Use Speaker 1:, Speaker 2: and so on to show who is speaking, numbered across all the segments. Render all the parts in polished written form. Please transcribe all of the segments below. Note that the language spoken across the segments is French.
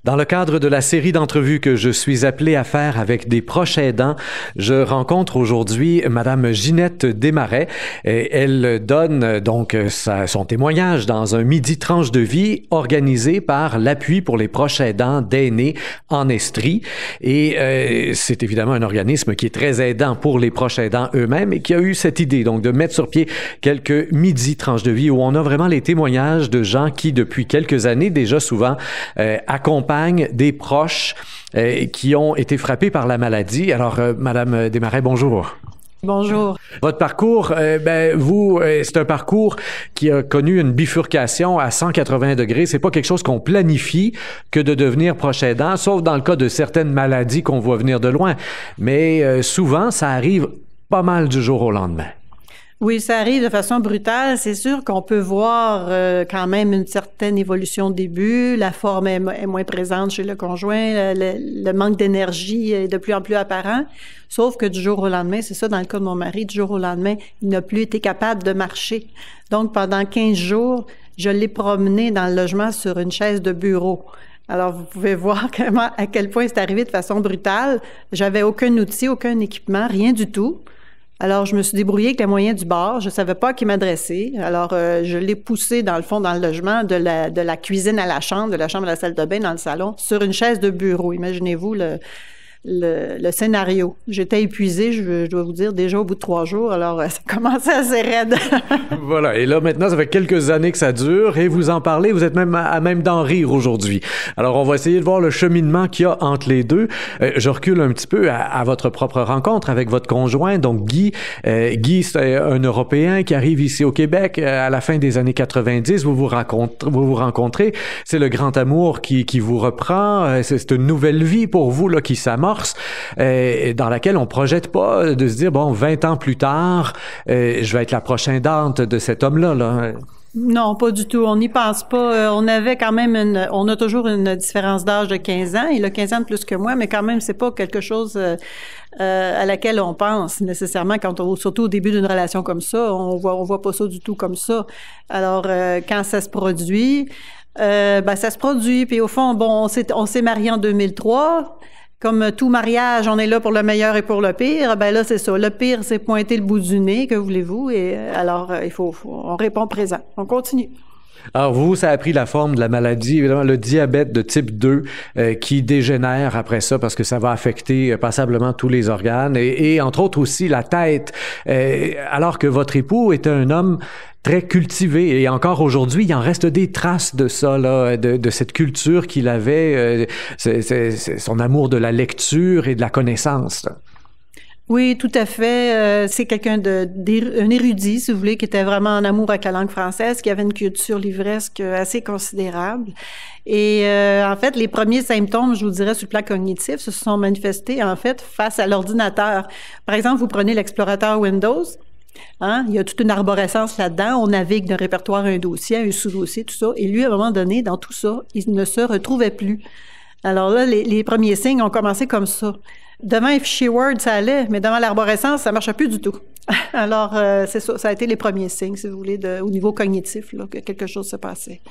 Speaker 1: Dans le cadre de la série d'entrevues que je suis appelé à faire avec des proches aidants, je rencontre aujourd'hui Madame Ginette Desmarais. Elle donne donc son témoignage dans un midi tranche de vie organisé par l'Appui pour les proches aidants d'aînés en Estrie. Et c'est évidemment un organisme qui est très aidant pour les proches aidants eux-mêmes et qui a eu cette idée donc de mettre sur pied quelques midis tranche de vie où on a vraiment les témoignages de gens qui, depuis quelques années déjà souvent, accompagnent des proches qui ont été frappés par la maladie. Alors, Madame Desmarais, bonjour.
Speaker 2: Bonjour.
Speaker 1: Votre parcours, c'est un parcours qui a connu une bifurcation à 180 degrés. C'est pas quelque chose qu'on planifie que de devenir proche aidant, sauf dans le cas de certaines maladies qu'on voit venir de loin. Mais souvent, ça arrive pas mal du jour au lendemain.
Speaker 2: Oui, ça arrive de façon brutale. C'est sûr qu'on peut voir quand même une certaine évolution au début. La forme est moins présente chez le conjoint. Le manque d'énergie est de plus en plus apparent. Sauf que du jour au lendemain, c'est ça dans le cas de mon mari, du jour au lendemain, il n'a plus été capable de marcher. Donc, pendant 15 jours, je l'ai promené dans le logement sur une chaise de bureau. Alors, vous pouvez voir à quel point c'est arrivé de façon brutale. J'avais aucun outil, aucun équipement, rien du tout. Alors, je me suis débrouillée avec les moyens du bord. Je savais pas à qui m'adresser. Alors, je l'ai poussé, dans le fond, dans le logement, de la cuisine à la chambre, de la chambre à la salle de bain, dans le salon, sur une chaise de bureau. Imaginez-vous le scénario. J'étais épuisée, je dois vous dire, déjà au bout de 3 jours. Alors, ça commençait assez raide.
Speaker 1: Voilà. Et là, maintenant, ça fait quelques années que ça dure et vous en parlez. Vous êtes même à même d'en rire aujourd'hui. Alors, on va essayer de voir le cheminement qu'il y a entre les deux. Je recule un petit peu à votre propre rencontre avec votre conjoint, donc Guy. Guy, c'est un Européen qui arrive ici au Québec à la fin des années 90. Vous vous rencontrez. C'est le grand amour qui vous reprend. C'est une nouvelle vie pour vous là, qui s'amorce. Dans laquelle on projette pas de se dire, bon, 20 ans plus tard, je vais être la prochaine dente de cet homme-là, là.
Speaker 2: Non, pas du tout. On n'y pense pas. On avait quand même on a toujours une différence d'âge de 15 ans. Il a 15 ans de plus que moi, mais quand même, c'est pas quelque chose à laquelle on pense nécessairement surtout au début d'une relation comme ça. On voit pas ça du tout comme ça. Alors, quand ça se produit, ça se produit. Puis au fond, bon, on s'est mariés en 2003. Comme tout mariage, on est là pour le meilleur et pour le pire. Ben là, c'est ça. Le pire, c'est pointer le bout du nez, que voulez-vous? Et alors, on répond présent. On continue.
Speaker 1: Alors vous, ça a pris la forme de la maladie, évidemment, le diabète de type 2 qui dégénère après ça parce que ça va affecter passablement tous les organes et entre autres aussi la tête. Alors que votre époux était un homme très cultivé et encore aujourd'hui, il en reste des traces de ça, là, de cette culture qu'il avait, c'est son amour de la lecture et de la connaissance, là.
Speaker 2: Oui, tout à fait. C'est quelqu'un un érudit, si vous voulez, qui était vraiment en amour avec la langue française, qui avait une culture livresque assez considérable. Et en fait, les premiers symptômes, je vous dirais, sur le plan cognitif, se sont manifestés, en fait, face à l'ordinateur. Par exemple, vous prenez l'explorateur Windows. Hein? Il y a toute une arborescence là-dedans. On navigue d'un répertoire à un dossier, un sous-dossier, tout ça. Et lui, à un moment donné, dans tout ça, il ne se retrouvait plus. Alors là, les premiers signes ont commencé comme ça. Devant un fichier Word, ça allait, mais devant l'arborescence, ça marchait plus du tout. Alors, c'est ça, ça a été les premiers signes, si vous voulez, au niveau cognitif, là, que quelque chose se passait.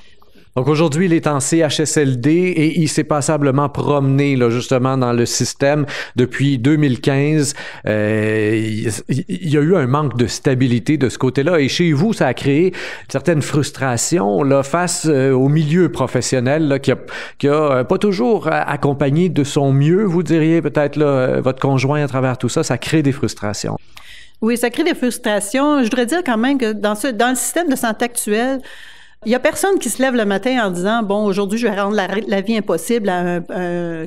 Speaker 1: Donc aujourd'hui, il est en CHSLD et il s'est passablement promené là, justement dans le système depuis 2015. Il y a eu un manque de stabilité de ce côté-là et chez vous, ça a créé une certaine frustration là, face au milieu professionnel là, qui a pas toujours accompagné de son mieux, vous diriez peut-être là, votre conjoint à travers tout ça, ça crée des frustrations.
Speaker 2: Oui, ça crée des frustrations. Je voudrais dire quand même que dans le système de santé actuel, il y a personne qui se lève le matin en disant, bon, aujourd'hui, je vais rendre la vie impossible à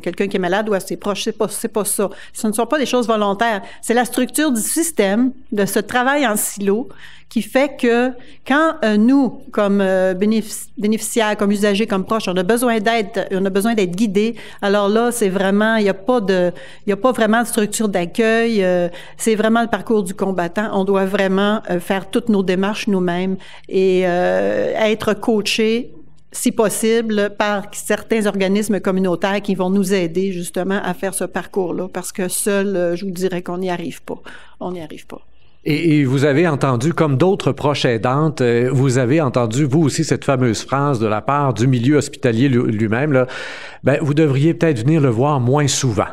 Speaker 2: quelqu'un qui est malade ou à ses proches. C'est pas ça. Ce ne sont pas des choses volontaires. C'est la structure du système, de ce travail en silo, qui fait que quand nous, comme bénéficiaires, comme usagers, comme proches, on a besoin d'être guidés. Alors là, c'est vraiment, il y a pas vraiment de structure d'accueil. C'est vraiment le parcours du combattant. On doit vraiment faire toutes nos démarches nous-mêmes et être coachés, si possible, par certains organismes communautaires qui vont nous aider justement à faire ce parcours-là, parce que seul, je vous dirais qu'on n'y arrive pas. On n'y arrive pas.
Speaker 1: Et vous avez entendu, comme d'autres proches aidantes, vous avez entendu, vous aussi, cette fameuse phrase de la part du milieu hospitalier lui-même, là, ben, vous devriez peut-être venir le voir moins souvent.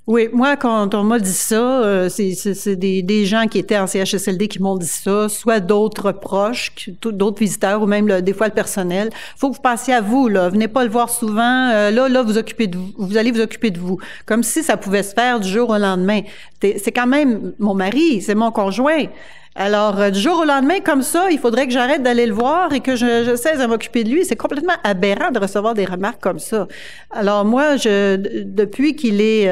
Speaker 2: Oui, moi, quand on m'a dit ça, c'est des gens qui étaient en CHSLD qui m'ont dit ça, soit d'autres proches, d'autres visiteurs ou même des fois le personnel. Faut que vous passiez à vous, là. Venez pas le voir souvent. Là, vous allez vous occuper de vous. Comme si ça pouvait se faire du jour au lendemain. C'est quand même mon mari, c'est mon conjoint. Alors, du jour au lendemain, comme ça, il faudrait que j'arrête d'aller le voir et que je cesse de m'occuper de lui. C'est complètement aberrant de recevoir des remarques comme ça. Alors, moi, depuis qu'il est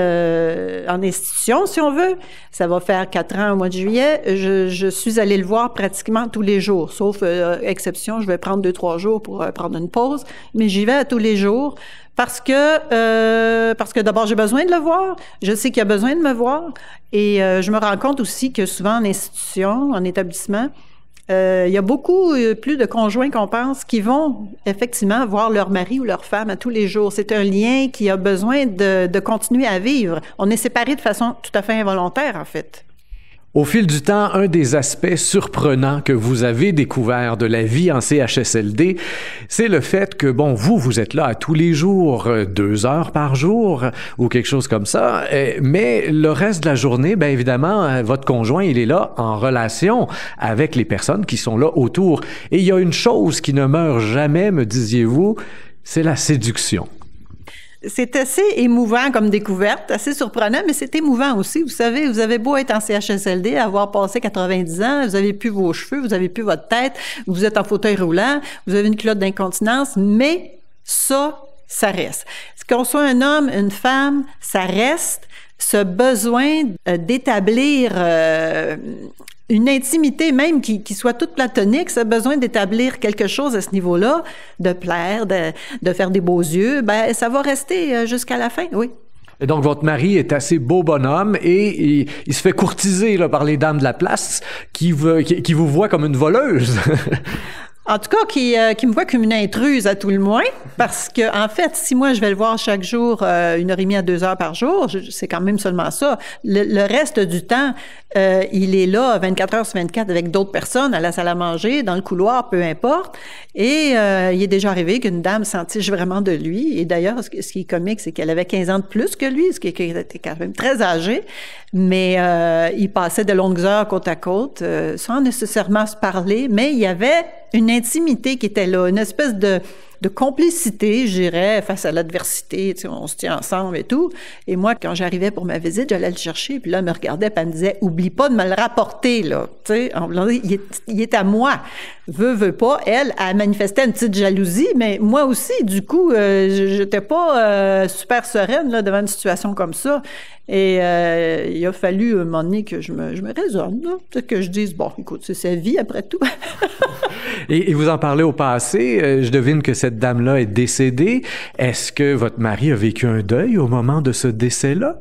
Speaker 2: en institution, si on veut, ça va faire 4 ans au mois de juillet, je suis allée le voir pratiquement tous les jours, sauf exception, je vais prendre 2-3 jours pour prendre une pause, mais j'y vais tous les jours. Parce que d'abord, j'ai besoin de le voir. Je sais qu'il a besoin de me voir. Et je me rends compte aussi que souvent en institution, en établissement, il y a beaucoup plus de conjoints qu'on pense qui vont effectivement voir leur mari ou leur femme à tous les jours. C'est un lien qui a besoin de continuer à vivre. On est séparés de façon tout à fait involontaire, en fait.
Speaker 1: Au fil du temps, un des aspects surprenants que vous avez découvert de la vie en CHSLD, c'est le fait que, bon, vous êtes là à tous les jours, 2 heures par jour ou quelque chose comme ça, mais le reste de la journée, bien évidemment, votre conjoint, il est là en relation avec les personnes qui sont là autour. Et il y a une chose qui ne meurt jamais, me disiez-vous, c'est la séduction.
Speaker 2: C'est assez émouvant comme découverte, assez surprenant, mais c'est émouvant aussi. Vous savez, vous avez beau être en CHSLD, avoir passé 90 ans, vous avez plus vos cheveux, vous avez plus votre tête, vous êtes en fauteuil roulant, vous avez une culotte d'incontinence, mais ça reste. Qu'on soit un homme, une femme, ça reste. Ce besoin d'établir une intimité même qui soit toute platonique, ce besoin d'établir quelque chose à ce niveau-là, de plaire, de faire des beaux yeux, ben ça va rester jusqu'à la fin, oui.
Speaker 1: Et donc, votre mari est assez beau bonhomme et il se fait courtiser là, par les dames de la place qui vous voient comme une voleuse.
Speaker 2: En tout cas, qui me voit comme une intruse à tout le moins, parce que en fait, si moi je vais le voir chaque jour 1h30 à 2 heures par jour, c'est quand même seulement ça. Le reste du temps, il est là 24 heures sur 24 avec d'autres personnes à la salle à manger, dans le couloir, peu importe. Et il est déjà arrivé qu'une dame s'entiche vraiment de lui. Et d'ailleurs, ce qui est comique, c'est qu'elle avait 15 ans de plus que lui, ce qui était quand même très âgé. Mais il passait de longues heures côte à côte, sans nécessairement se parler, mais il y avait une intimité qui était là, une espèce de complicité, je dirais, face à l'adversité, tu sais, on se tient ensemble et tout. Et moi, quand j'arrivais pour ma visite, j'allais le chercher, puis là, elle me regardait, puis elle me disait, oublie pas de me le rapporter, là, tu sais, il est à moi. Veut pas, elle manifestait une petite jalousie, mais moi aussi, du coup, j'étais pas super sereine, là, devant une situation comme ça. Et il a fallu, un moment donné, que je me raisonne, là. Peut-être que je dise, bon, écoute, c'est sa vie, après tout.
Speaker 1: Et vous en parlez au passé, je devine que cette dame-là est décédée. Est-ce que votre mari a vécu un deuil au moment de ce décès-là?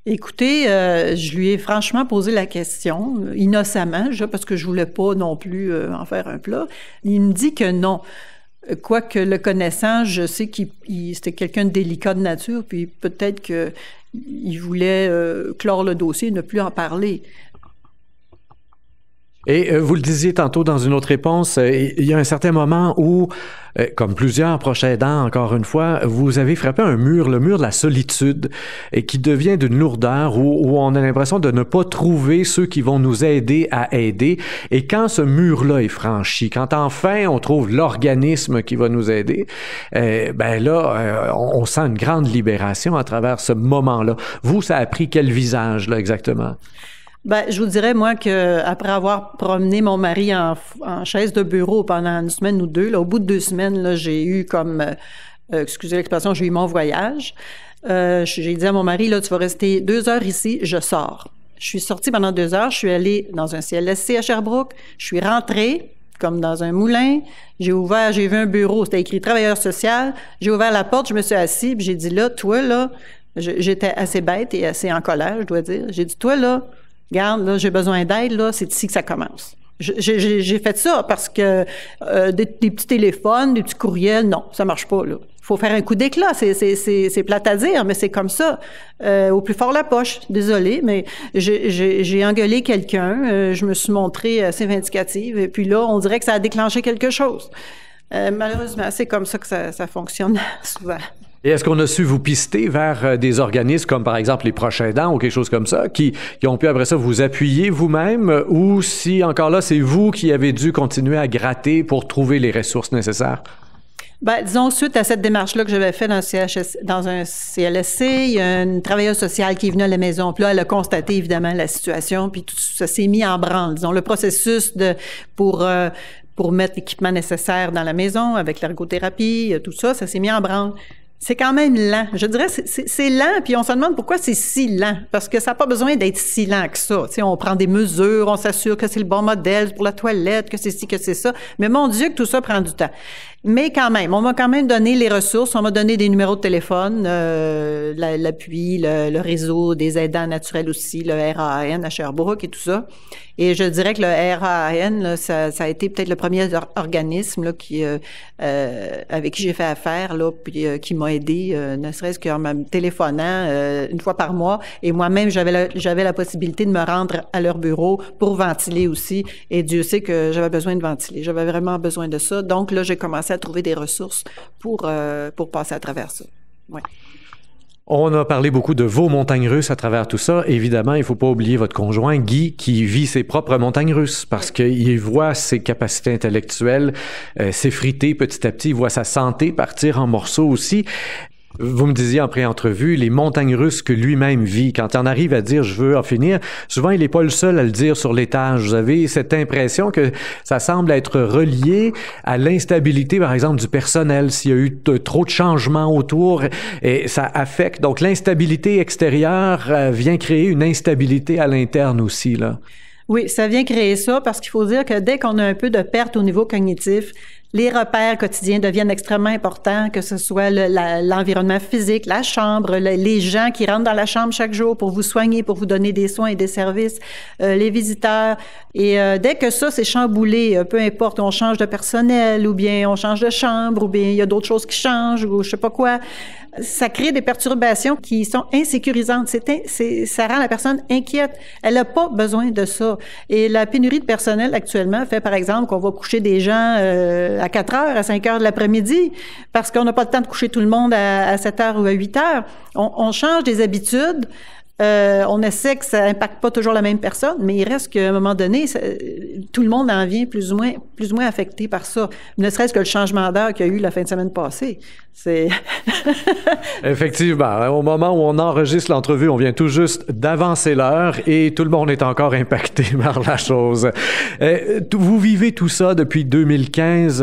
Speaker 2: Écoutez, je lui ai franchement posé la question, innocemment, parce que je voulais pas non plus en faire un plat. Il me dit que non. Quoique le connaissant, je sais qu'il c'était quelqu'un de délicat de nature, puis peut-être qu'il voulait clore le dossier et ne plus en parler.
Speaker 1: Et vous le disiez tantôt dans une autre réponse, il y a un certain moment où, comme plusieurs proches aidants, encore une fois, vous avez frappé un mur, le mur de la solitude, et qui devient d'une lourdeur où on a l'impression de ne pas trouver ceux qui vont nous aider à aider. Et quand ce mur-là est franchi, quand enfin on trouve l'organisme qui va nous aider, ben là, on sent une grande libération à travers ce moment-là. Vous, ça a pris quel visage, là, exactement?
Speaker 2: Ben, je vous dirais, moi, que après avoir promené mon mari en chaise de bureau pendant 1 semaine ou 2, là, au bout de 2 semaines, là, j'ai eu comme, excusez l'expression, j'ai eu mon voyage. J'ai dit à mon mari, là, tu vas rester 2 heures ici, je sors. Je suis sortie pendant 2 heures, je suis allée dans un CLSC à Sherbrooke, je suis rentrée, comme dans un moulin, j'ai vu un bureau, c'était écrit travailleur social, j'ai ouvert la porte, je me suis assise, puis j'ai dit, là, toi, là, j'étais assez bête et assez en colère, je dois dire. J'ai dit, toi, là, regarde, là, j'ai besoin d'aide, là, c'est ici que ça commence. J'ai fait ça parce que des petits téléphones, des petits courriels, non, ça marche pas, là. faut faire un coup d'éclat. C'est plate à dire, mais c'est comme ça. Au plus fort la poche. Désolée, mais j'ai engueulé quelqu'un. Je me suis montrée assez vindicative. Et puis là, on dirait que ça a déclenché quelque chose. Malheureusement, c'est comme ça que ça fonctionne souvent.
Speaker 1: Et est-ce qu'on a su vous pister vers des organismes comme par exemple les Proches aidants ou quelque chose comme ça, qui ont pu après ça vous appuyer vous-même, ou si encore là, c'est vous qui avez dû continuer à gratter pour trouver les ressources nécessaires?
Speaker 2: Ben, disons, suite à cette démarche-là que j'avais faite dans un CLSC, il y a une travailleuse sociale qui est venue à la maison. Puis là, elle a constaté évidemment la situation, puis tout ça s'est mis en branle. Disons, le processus pour mettre l'équipement nécessaire dans la maison avec l'ergothérapie, tout ça, ça s'est mis en branle. C'est quand même lent. Je dirais, c'est lent, puis on se demande pourquoi c'est si lent. Parce que ça n'a pas besoin d'être si lent que ça. Tu sais, on prend des mesures, on s'assure que c'est le bon modèle pour la toilette, que c'est ci, que c'est ça. Mais mon Dieu, que tout ça prend du temps. Mais quand même, on m'a quand même donné les ressources, on m'a donné des numéros de téléphone, l'appui, le réseau des aidants naturels aussi, le RAAN à Sherbrooke et tout ça. Et je dirais que le RAAN, là, ça a été peut-être le premier organisme là, avec qui j'ai fait affaire, là, puis qui m'a aidé, ne serait-ce qu'en me téléphonant une fois par mois. Et moi-même, j'avais la possibilité de me rendre à leur bureau pour ventiler aussi. Et Dieu sait que j'avais besoin de ventiler. J'avais vraiment besoin de ça. Donc là, j'ai commencé à trouver des ressources pour passer à travers ça. Ouais.
Speaker 1: On a parlé beaucoup de vos montagnes russes à travers tout ça. Évidemment, il ne faut pas oublier votre conjoint, Guy, qui vit ses propres montagnes russes parce qu'il voit ses capacités intellectuelles s'effriter petit à petit. Il voit sa santé partir en morceaux aussi. Vous me disiez en pré-entrevue les montagnes russes que lui-même vit. Quand il en arrive à dire « je veux en finir », souvent il n'est pas le seul à le dire sur l'étage. Vous avez cette impression que ça semble être relié à l'instabilité, par exemple, du personnel. S'il y a eu trop de changements autour, et ça affecte. Donc l'instabilité extérieure vient créer une instabilité à l'interne aussi, là.
Speaker 2: Oui, ça vient créer ça parce qu'il faut dire que dès qu'on a un peu de perte au niveau cognitif, les repères quotidiens deviennent extrêmement importants, que ce soit l'environnement physique, la chambre, les gens qui rentrent dans la chambre chaque jour pour vous soigner, pour vous donner des soins et des services, les visiteurs. Et dès que ça c'est chamboulé, peu importe, on change de personnel ou bien on change de chambre ou bien il y a d'autres choses qui changent ou je sais pas quoi, ça crée des perturbations qui sont insécurisantes. Ça rend la personne inquiète. Elle n'a pas besoin de ça. Et la pénurie de personnel actuellement fait, par exemple, qu'on va coucher des gens à 4 heures, à 5 heures de l'après-midi, parce qu'on n'a pas le temps de coucher tout le monde à 7 heures ou à 8 heures. On change des habitudes. On essaie que ça impacte pas toujours la même personne, mais il reste qu'à un moment donné, tout le monde en vient plus ou moins affecté par ça. Ne serait-ce que le changement d'heure qu'il y a eu la fin de semaine passée. C'est
Speaker 1: Effectivement. Au moment où on enregistre l'entrevue, on vient tout juste d'avancer l'heure et tout le monde est encore impacté par la chose. Vous vivez tout ça depuis 2015,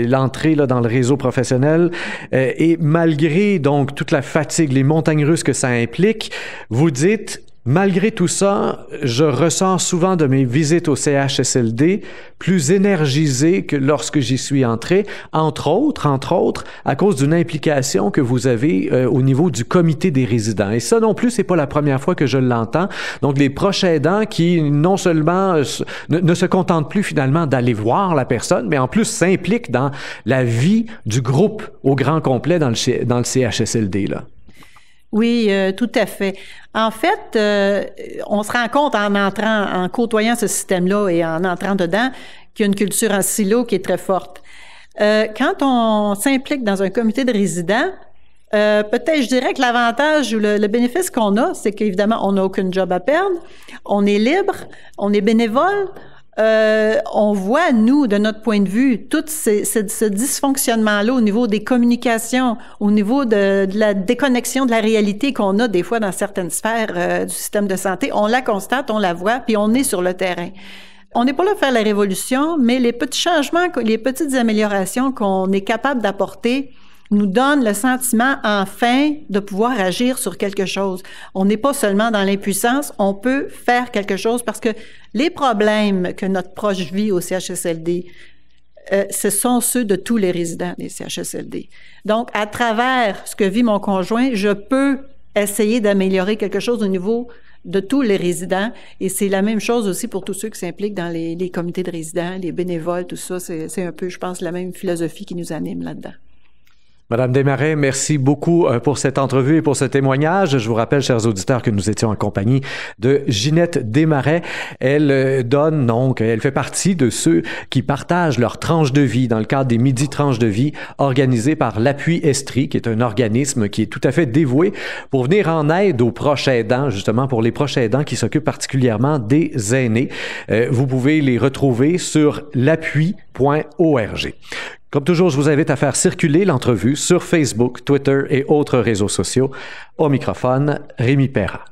Speaker 1: l'entrée là, dans le réseau professionnel, et malgré donc toute la fatigue, les montagnes russes que ça implique, vous dites, malgré tout ça, je ressens souvent de mes visites au CHSLD plus énergisé que lorsque j'y suis entré, entre autres, à cause d'une implication que vous avez au niveau du comité des résidents. Et ça non plus, c'est pas la première fois que je l'entends. Donc, les proches aidants qui non seulement ne se contentent plus finalement d'aller voir la personne, mais en plus s'impliquent dans la vie du groupe au grand complet dans le CHSLD, là.
Speaker 2: Oui, tout à fait. En fait, on se rend compte en côtoyant ce système-là et en entrant dedans qu'il y a une culture en silo qui est très forte. Quand on s'implique dans un comité de résidents, peut-être je dirais que l'avantage ou le bénéfice qu'on a, c'est qu'évidemment, on n'a aucun job à perdre, on est libre, on est bénévole. On voit, nous, de notre point de vue, tout ce dysfonctionnement-là au niveau des communications, au niveau de la déconnexion de la réalité qu'on a des fois dans certaines sphères du système de santé. On la constate, on la voit, puis on est sur le terrain. On n'est pas là pour faire la révolution, mais les petits changements, les petites améliorations qu'on est capable d'apporter nous donne le sentiment, enfin, de pouvoir agir sur quelque chose. On n'est pas seulement dans l'impuissance, on peut faire quelque chose parce que les problèmes que notre proche vit au CHSLD, ce sont ceux de tous les résidents des CHSLD. Donc, à travers ce que vit mon conjoint, je peux essayer d'améliorer quelque chose au niveau de tous les résidents. Et c'est la même chose aussi pour tous ceux qui s'impliquent dans les comités de résidents, les bénévoles, tout ça. C'est un peu, je pense, la même philosophie qui nous anime là-dedans.
Speaker 1: Madame Desmarais, merci beaucoup pour cette entrevue et pour ce témoignage. Je vous rappelle, chers auditeurs, que nous étions en compagnie de Ginette Desmarais. Elle fait partie de ceux qui partagent leur tranche de vie dans le cadre des Midi Tranches de vie organisés par l'Appui Estrie, qui est un organisme qui est tout à fait dévoué pour venir en aide aux proches aidants, justement pour les proches aidants qui s'occupent particulièrement des aînés. Vous pouvez les retrouver sur l'appui.org. Comme toujours, je vous invite à faire circuler l'entrevue sur Facebook, Twitter et autres réseaux sociaux. Au microphone, Rémi Perra.